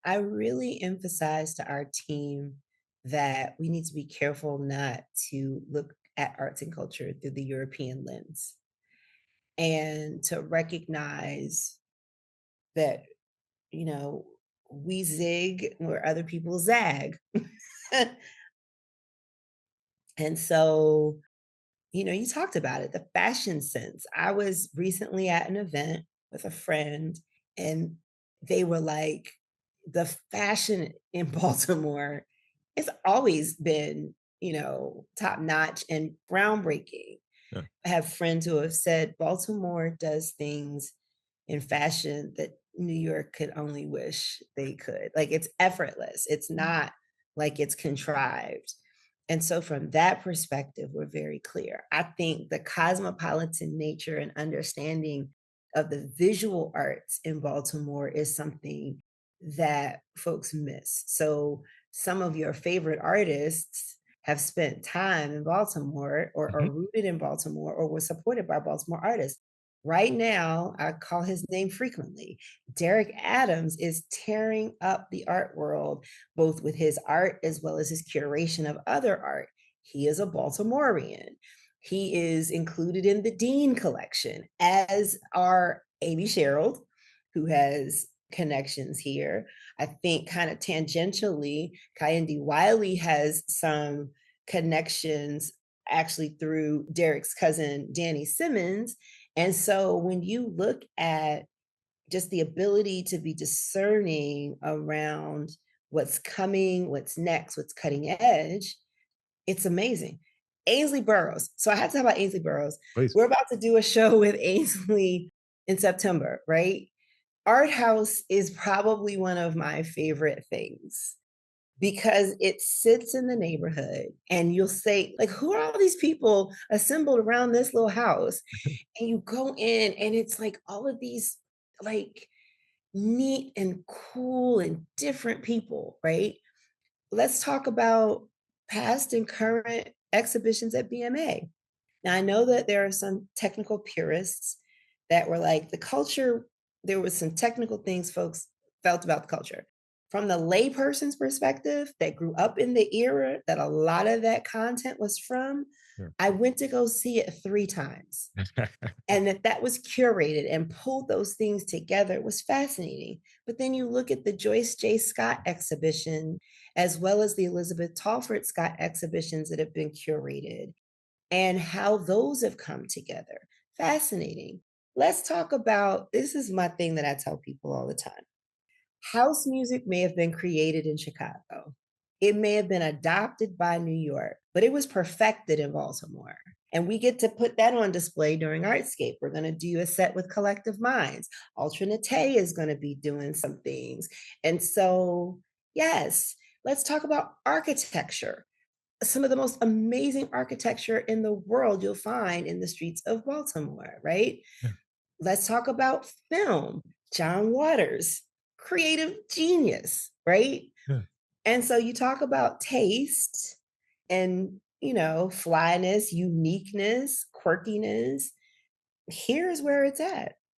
I really emphasize to our team that we need to be careful not to look at arts and culture through the European lens and to recognize that, you know, we zig where other people zag. And so, you talked about it, the fashion sense. I was recently at an event with a friend, and they were like, the fashion in Baltimore has always been, top notch and groundbreaking. Yeah. I have friends who have said Baltimore does things in fashion that New York could only wish they could. Like it's effortless. It's not like it's contrived. And so, from that perspective, we're very clear. I think the cosmopolitan nature and understanding of the visual arts in Baltimore is something that folks miss. So, some of your favorite artists have spent time in Baltimore or are Mhm. rooted in Baltimore or were supported by Baltimore artists. Right now, I call his name frequently. Derrick Adams is tearing up the art world, both with his art as well as his curation of other art. He is a Baltimorean. He is included in the Dean collection, as are Amy Sherald, who has connections here. I think kind of tangentially, Kayende Wiley has some connections actually through Derrick's cousin, Danny Simmons. And so when you look at just the ability to be discerning around what's coming, what's next, what's cutting edge, it's amazing. Ainsley Burroughs. So I had to talk about Ainsley Burroughs. Please. We're about to do a show with Ainsley in September, right? Art House is probably one of my favorite things because it sits in the neighborhood and you'll say, like, who are all these people assembled around this little house? And you go in and it's like all of these like neat and cool and different people, right? Let's talk about past and current exhibitions at BMA. Now, I know that there are some technical purists that were like, the culture, there was some technical things folks felt about the culture. From the layperson's perspective that grew up in the era that a lot of that content was from, Sure. I went to go see it 3 times and that was curated and pulled those things together was fascinating. But then you look at the Joyce J. Scott exhibition, as well as the Elizabeth Talford Scott exhibitions that have been curated, and how those have come together. Fascinating. Let's talk about this is my thing that I tell people all the time. House music may have been created in Chicago. It may have been adopted by New York, but it was perfected in Baltimore. And we get to put that on display during Artscape. We're going to do a set with Collective Minds. Alternate is going to be doing some things. And so, yes, let's talk about architecture. Some of the most amazing architecture in the world you'll find in the streets of Baltimore, right? Yeah. Let's talk about film. John Waters, creative genius, right? Yeah. And so you talk about taste and, flyness, uniqueness, quirkiness. Here's where it's at.